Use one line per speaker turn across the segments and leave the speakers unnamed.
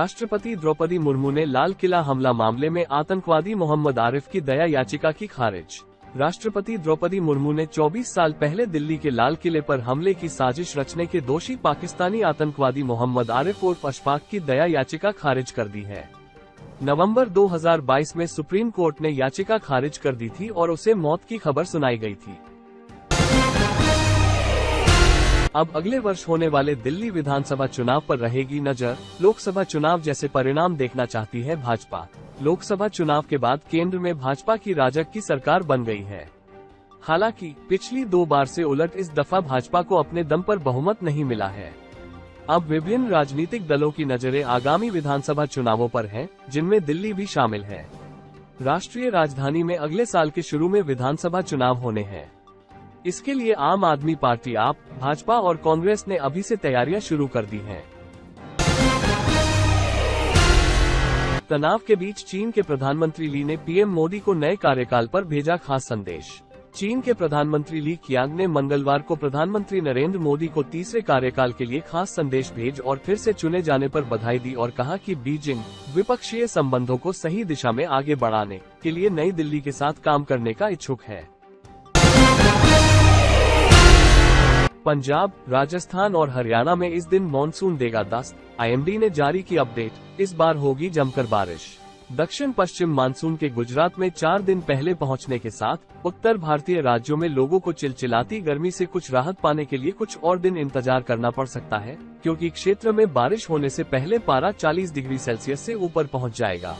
राष्ट्रपति द्रौपदी मुर्मू ने लाल किला हमला मामले में आतंकवादी मोहम्मद आरिफ की दया याचिका की खारिज। राष्ट्रपति द्रौपदी मुर्मू ने 24 साल पहले दिल्ली के लाल किले पर हमले की साजिश रचने के दोषी पाकिस्तानी आतंकवादी मोहम्मद आरिफ उर्फ अशफाक की दया याचिका खारिज कर दी है। नवंबर 2022 में सुप्रीम कोर्ट ने याचिका खारिज कर दी थी और उसे मौत की खबर सुनाई गई थी। अब अगले वर्ष होने वाले दिल्ली विधानसभा चुनाव पर रहेगी नजर। लोकसभा चुनाव जैसे परिणाम देखना चाहती है भाजपा। लोकसभा चुनाव के बाद केंद्र में भाजपा की राजग की सरकार बन गई है। हालांकि पिछली 2 बार से उलट इस दफा भाजपा को अपने दम पर बहुमत नहीं मिला है। अब विभिन्न राजनीतिक दलों की नजरें आगामी विधानसभा चुनावों पर हैं, जिनमें दिल्ली भी शामिल है। राष्ट्रीय राजधानी में अगले साल के शुरू में विधानसभा चुनाव होने हैं। इसके लिए आम आदमी पार्टी, आप, भाजपा और कांग्रेस ने अभी से तैयारियां शुरू कर दी हैं। तनाव के बीच चीन के प्रधानमंत्री ली ने पीएम मोदी को नए कार्यकाल पर भेजा खास संदेश। चीन के प्रधानमंत्री ली कियांग ने मंगलवार को प्रधानमंत्री नरेंद्र मोदी को तीसरे कार्यकाल के लिए खास संदेश भेज और फिर से चुने जाने पर बधाई दी और कहा कि बीजिंग द्विपक्षीय संबंधों को सही दिशा में आगे बढ़ाने के लिए नई दिल्ली के साथ काम करने का इच्छुक है। पंजाब, राजस्थान और हरियाणा में इस दिन मॉनसून देगा दस्तक। आईएमडी ने जारी की अपडेट, इस बार होगी जमकर बारिश। दक्षिण पश्चिम मानसून के गुजरात में 4 दिन पहले पहुंचने के साथ उत्तर भारतीय राज्यों में लोगों को चिलचिलाती गर्मी से कुछ राहत पाने के लिए कुछ और दिन इंतजार करना पड़ सकता है, क्योंकि क्षेत्र में बारिश होने से पहले पारा 40 डिग्री सेल्सियस से ऊपर पहुंच जाएगा।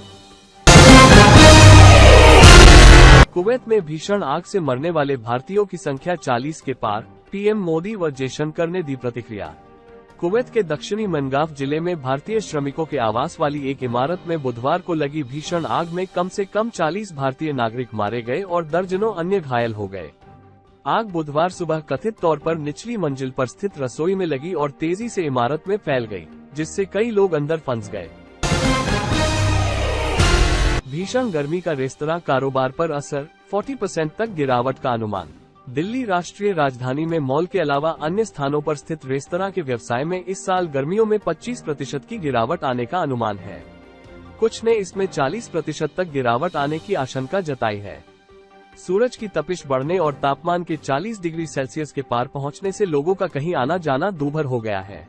कुवैत में भीषण आग से मरने वाले भारतीयों की संख्या 40 के पार। पीएम मोदी व जयशंकर ने दी प्रतिक्रिया। कुवैत के दक्षिणी मनगाफ जिले में भारतीय श्रमिकों के आवास वाली एक इमारत में बुधवार को लगी भीषण आग में कम से कम 40 भारतीय नागरिक मारे गए और दर्जनों अन्य घायल हो गए। आग बुधवार सुबह कथित तौर पर निचली मंजिल पर स्थित रसोई में लगी और तेजी से इमारत में फैल गई, जिससे कई लोग अंदर फंस गए। भीषण गर्मी का रेस्तरां कारोबार पर असर, 40% तक गिरावट का अनुमान। दिल्ली राष्ट्रीय राजधानी में मॉल के अलावा अन्य स्थानों पर स्थित रेस्तरां के व्यवसाय में इस साल गर्मियों में 25% की गिरावट आने का अनुमान है। कुछ ने इसमें 40% तक गिरावट आने की आशंका जताई है। सूरज की तपिश बढ़ने और तापमान के 40 डिग्री सेल्सियस के पार पहुंचने से लोगों का कहीं आना जाना दूभर हो गया है।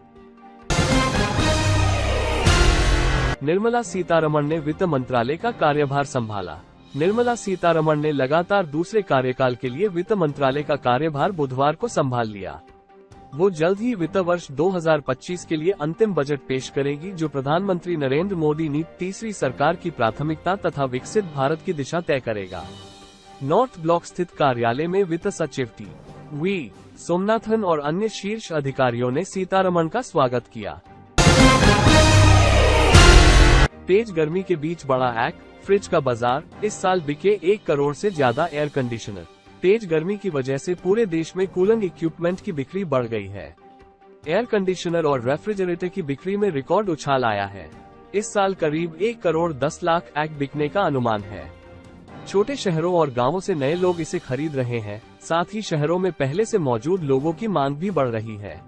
निर्मला सीतारमण ने वित्त मंत्रालय का कार्यभार संभाला। निर्मला सीतारमण ने लगातार दूसरे कार्यकाल के लिए वित्त मंत्रालय का कार्यभार बुधवार को संभाल लिया। वो जल्द ही वित्त वर्ष 2025 के लिए अंतिम बजट पेश करेगी, जो प्रधानमंत्री नरेंद्र मोदी की तीसरी सरकार की प्राथमिकता तथा विकसित भारत की दिशा तय करेगा। नॉर्थ ब्लॉक स्थित कार्यालय में वित्त सचिव टी.वी. सोमनाथन और अन्य शीर्ष अधिकारियों ने सीतारमण का स्वागत किया। तेज गर्मी के बीच बढ़ा फ्रिज का बाजार। इस साल बिके 1 करोड़ से ज्यादा एयर कंडीशनर। तेज गर्मी की वजह से पूरे देश में कूलिंग इक्विपमेंट की बिक्री बढ़ गई है। एयर कंडीशनर और रेफ्रिजरेटर की बिक्री में रिकॉर्ड उछाल आया है। इस साल करीब 1 करोड़ 10 लाख बिकने का अनुमान है। छोटे शहरों और गांवों से नए लोग इसे खरीद रहे हैं, साथ ही शहरों में पहले से मौजूद लोगों की मांग भी बढ़ रही है।